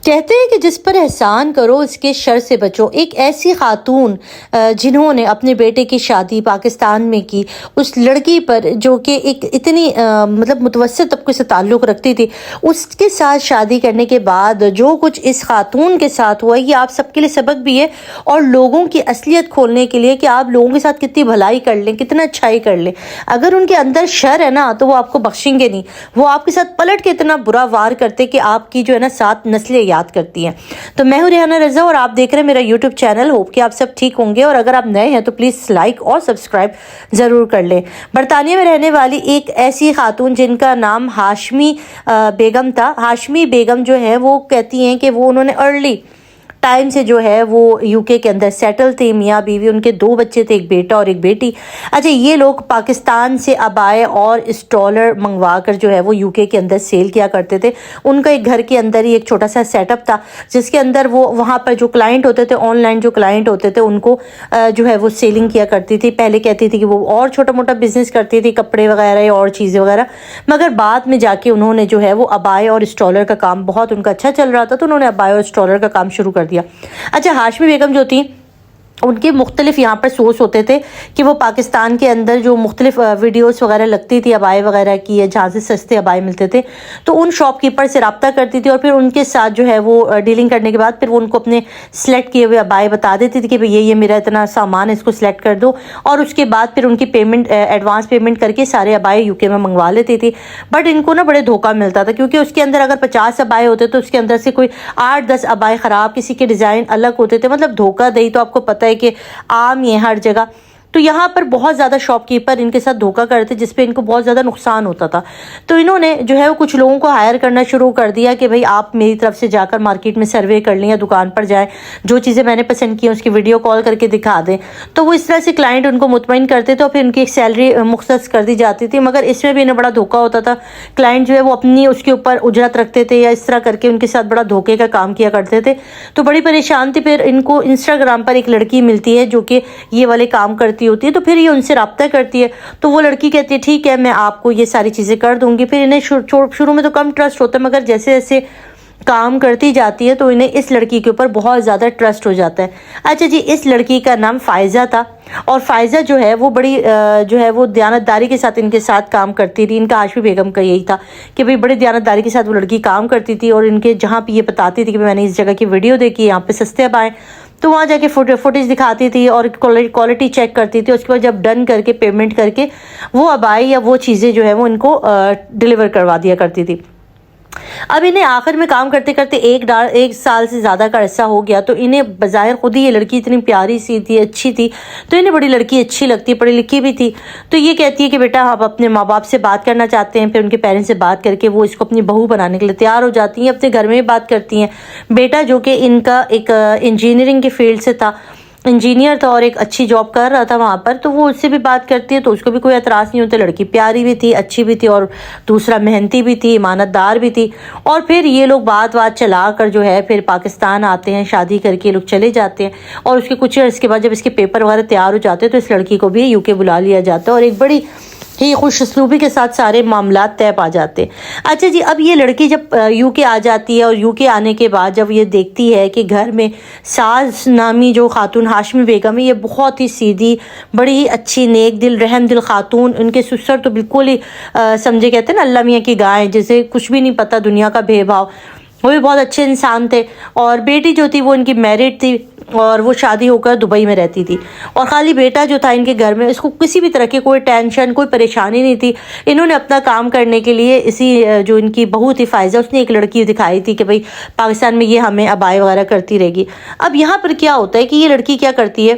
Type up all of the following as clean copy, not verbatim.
کہتے ہیں کہ جس پر احسان کرو اس کے شر سے بچو۔ ایک ایسی خاتون جنہوں نے اپنے بیٹے کی شادی پاکستان میں کی، اس لڑکی پر جو کہ ایک اتنی مطلب متوسط طبقے سے تعلق رکھتی تھی، اس کے ساتھ شادی کرنے کے بعد جو کچھ اس خاتون کے ساتھ ہوا، یہ آپ سب کے لیے سبق بھی ہے اور لوگوں کی اصلیت کھولنے کے لیے کہ آپ لوگوں کے ساتھ کتنی بھلائی کر لیں، کتنا اچھائی کر لیں۔ اگر ان کے اندر شر ہے نا تو وہ آپ کو بخشیں گے نہیں، وہ آپ کے ساتھ پلٹ کے اتنا برا وار کرتے کہ آپ کی جو ہے نا 7 نسلیں یاد کرتی ہیں۔ تو میں ہوں ریحانہ رضا اور آپ دیکھ رہے ہیں میرا یوٹیوب چینل۔ ہوپ کہ آپ سب ٹھیک ہوں گے، اور اگر آپ نئے ہیں تو پلیز لائک اور سبسکرائب ضرور کر لیں۔ برطانیہ میں رہنے والی ایک ایسی خاتون جن کا نام ہاشمی بیگم تھا۔ ہاشمی بیگم جو ہے وہ کہتی ہیں کہ وہ انہوں نے ارلی ٹائم سے جو ہے وہ یو کے اندر سیٹل تھے، میاں بیوی، ان کے 2 بچے تھے، ایک بیٹا اور ایک بیٹی۔ اچھا، یہ لوگ پاکستان سے ابائے اور اسٹالر منگوا کر جو ہے وہ یو کے اندر سیل کیا کرتے تھے۔ ان کا ایک گھر کے اندر ہی ایک چھوٹا سا سیٹ اپ تھا جس کے اندر وہ وہاں پر جو کلائنٹ ہوتے تھے، آن لائن جو کلائنٹ ہوتے تھے، ان کو جو ہے وہ سیلنگ کیا کرتی تھی۔ پہلے کہتی تھی کہ وہ اور چھوٹا موٹا بزنس کرتی تھی، کپڑے وغیرہ یا اور چیزیں وغیرہ، مگر بعد میں جا کے انہوں نے جو ہے وہ ابائے اور اسٹالر کا کام بہت ان کا اچھا چل رہا تھا تو انہوں نے ابائے اور اسٹالر کا کام شروع کر دیا۔ اچھا، ہاشمی بیگم جو تھی ان کے مختلف یہاں پر سورس ہوتے تھے کہ وہ پاکستان کے اندر جو مختلف ویڈیوز وغیرہ لگتی تھی ابائے وغیرہ کی، یا جہاں سے سستے ابائے ملتے تھے، تو ان شاپ کیپر سے رابطہ کرتی تھی اور پھر ان کے ساتھ جو ہے وہ ڈیلنگ کرنے کے بعد پھر وہ ان کو اپنے سلیکٹ کیے ہوئے ابائے بتا دیتی تھی کہ بھئی یہ میرا اتنا سامان ہے، اس کو سلیکٹ کر دو، اور اس کے بعد پھر ان کی پیمنٹ ایڈوانس پیمنٹ کر کے سارے ابائے یو کے میں منگوا لیتی تھی۔ بٹ ان کو نا بڑے دھوکہ ملتا تھا، کیونکہ اس کے اندر اگر 50 ابائے ہوتے تو اس کے اندر سے کوئی 8-10 ابائے خراب، کسی کے ڈیزائن الگ ہوتے تھے، مطلب دھوکہ دہی تو آپ کو پتہ ہے کہ عام ہی ہے ہر جگہ۔ تو یہاں پر بہت زیادہ شاپ کیپر ان کے ساتھ دھوکہ کرتے جس پہ ان کو بہت زیادہ نقصان ہوتا تھا۔ تو انہوں نے جو ہے وہ کچھ لوگوں کو ہائر کرنا شروع کر دیا کہ بھئی آپ میری طرف سے جا کر مارکیٹ میں سروے کر لیں یا دکان پر جائیں، جو چیزیں میں نے پسند کی ہیں اس کی ویڈیو کال کر کے دکھا دیں۔ تو وہ اس طرح سے کلائنٹ ان کو مطمئن کرتے تھے اور پھر ان کی ایک سیلری مختص کر دی جاتی تھی، مگر اس میں بھی انہیں بڑا دھوکہ ہوتا تھا۔ کلائنٹ جو ہے وہ اپنی اس کے اوپر اجرت رکھتے تھے یا اس طرح کر کے ان کے ساتھ بڑا دھوکے کا کام کیا کرتے تھے۔ تو بڑی پریشان تھی۔ پھر ان کو انسٹاگرام پر ایک لڑکی ملتی ہے جو کہ یہ والے کام کرتی ہوتی ہے، تو پھر یہ ان سے رابطہ کرتی ہے۔ تو وہ لڑکی کہتی ہے ٹھیک ہے میں آپ کو یہ ساری چیزیں کر دوں گی۔ پھر انہیں شروع میں تو کم ٹرسٹ ہوتا ہے، مگر جیسے جیسے کام کرتی جاتی ہے تو انہیں اس لڑکی کے اوپر بہت زیادہ ٹرسٹ ہو جاتا ہے۔ اچھا جی، اس لڑکی کا نام فائزہ تھا، اور فائزہ جو ہے وہ بڑی جو ہے وہ دیانتداری کے ساتھ ان کے ساتھ کام کرتی تھی۔ ان کا ہاشمی بیگم کا یہی تھا کہ بھئی بڑی دیانتداری کے ساتھ وہ لڑکی کام کرتی تھی، اور ان کے جہاں پہ یہ بتاتی تھی کہ میں نے اس جگہ کی ویڈیو دیکھی، یہاں پہ سستے اب آئے، تو وہاں جا کے فوٹیج دکھاتی تھی اور کوالٹی چیک کرتی تھی۔ اس کے بعد جب ڈن کر کے پیمنٹ کر کے وہ ابائی یا وہ چیزیں جو ہے وہ ان کو ڈیلیور کروا دیا کرتی تھی۔ اب انہیں آخر میں کام کرتے کرتے 1 سال سے زیادہ کا عرصہ ہو گیا، تو انہیں بظاہر خود ہی یہ لڑکی اتنی پیاری سی تھی، اچھی تھی، تو انہیں بڑی لڑکی اچھی لگتی، پڑھی لکھی بھی تھی۔ تو یہ کہتی ہے کہ بیٹا آپ اپنے ماں باپ سے بات کرنا چاہتے ہیں، پھر ان کے پیرنٹس سے بات کر کے وہ اس کو اپنی بہو بنانے کے لیے تیار ہو جاتی ہیں، اپنے گھر میں بھی بات کرتی ہیں۔ بیٹا جو کہ ان کا ایک انجینئرنگ کے فیلڈ سے تھا، انجینئر تھا اور ایک اچھی جاب کر رہا تھا وہاں پر، تو وہ اس سے بھی بات کرتی ہے تو اس کو بھی کوئی اعتراض نہیں ہوتا۔ لڑکی پیاری بھی تھی، اچھی بھی تھی، اور دوسرا محنتی بھی تھی، امانت دار بھی تھی۔ اور پھر یہ لوگ بات چلا کر جو ہے پھر پاکستان آتے ہیں، شادی کر کے لوگ چلے جاتے ہیں، اور اس کے کچھ عرصے کے بعد جب اس کے پیپر وغیرہ تیار ہو جاتے ہیں تو اس لڑکی کو بھی یو کے بلا لیا جاتا ہے، اور ایک بڑی ہی خوش اسلوبی کے ساتھ سارے معاملات طے پا جاتے ہیں۔ اچھا جی، اب یہ لڑکی جب یو کے آ جاتی ہے، اور یو کے آنے کے بعد جب یہ دیکھتی ہے کہ گھر میں ساز نامی جو خاتون ہاشمی بیگم ہے، یہ بہت ہی سیدھی، بڑی ہی اچھی، نیک دل، رحم دل خاتون، ان کے سسر تو بالکل ہی سمجھے کہتے ہیں نا اللہ میاں کی گائے، جیسے کچھ بھی نہیں پتہ دنیا کا بے بھاؤ، وہ بھی بہت اچھے انسان تھے۔ اور بیٹی جو تھی وہ ان کی میرڈ تھی، اور وہ شادی ہو کر دبئی میں رہتی تھی، اور خالی بیٹا جو تھا ان کے گھر میں، اس کو کسی بھی طرح کی کوئی ٹینشن، کوئی پریشانی نہیں تھی۔ انہوں نے اپنا کام کرنے کے لیے اسی جو ان کی بہو تھی فائزہ، اس نے ایک لڑکی دکھائی تھی کہ بھئی پاکستان میں یہ ہمیں ابائے وغیرہ کرتی رہے گی۔ اب یہاں پر کیا ہوتا ہے کہ یہ لڑکی کیا کرتی ہے،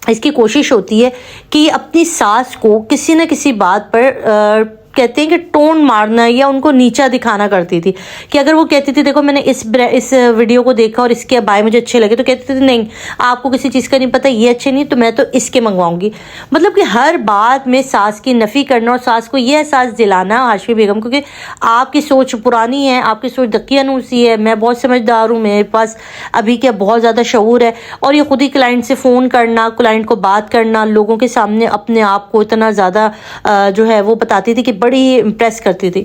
اس کی کوشش ہوتی ہے کہ یہ اپنی ساس کو کسی نہ کسی بات پر کہتے ہیں کہ ٹون مارنا یا ان کو نیچا دکھانا کرتی تھی، کہ اگر وہ کہتی تھی دیکھو میں نے اس ویڈیو کو دیکھا اور اس کے ابائے مجھے اچھے لگے، تو کہتی تھی نہیں آپ کو کسی چیز کا نہیں پتہ، یہ اچھے نہیں تو میں تو اس کے منگواؤں گی۔ مطلب کہ ہر بات میں ساس کی نفی کرنا اور ساس کو یہ احساس دلانا ہاشمی بیگم کو کہ آپ کی سوچ پرانی ہے، آپ کی سوچ دقیانوسی ہے، میں بہت سمجھدار ہوں، میرے پاس ابھی کیا بہت زیادہ شعور ہے، اور یہ خود ہی کلائنٹ سے فون کرنا، کلائنٹ کو بات کرنا، لوگوں کے سامنے اپنے آپ کو اتنا زیادہ جو ہے وہ بتاتی تھی کہ بڑی امپریس کرتی تھی۔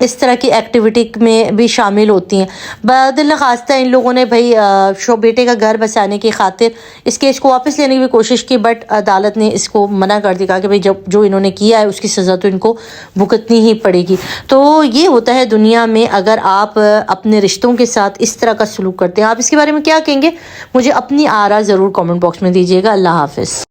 اس طرح کی ایکٹیویٹی میں بھی شامل ہوتی ہیں۔ بدل نخواستہ ان لوگوں نے بھائی بیٹے کا گھر بسانے کی خاطر اس کیس کو واپس لینے کی بھی کوشش کی، بٹ عدالت نے اس کو منع کر دیا، کہا کہ بھائی جو انہوں نے کیا ہے اس کی سزا تو ان کو بھگتنی ہی پڑے گی۔ تو یہ ہوتا ہے دنیا میں اگر آپ اپنے رشتوں کے ساتھ اس طرح کا سلوک کرتے ہیں۔ آپ اس کے بارے میں کیا کہیں گے؟ مجھے اپنی آراء ضرور کامنٹ باکس میں دیجیے گا۔ اللہ حافظ۔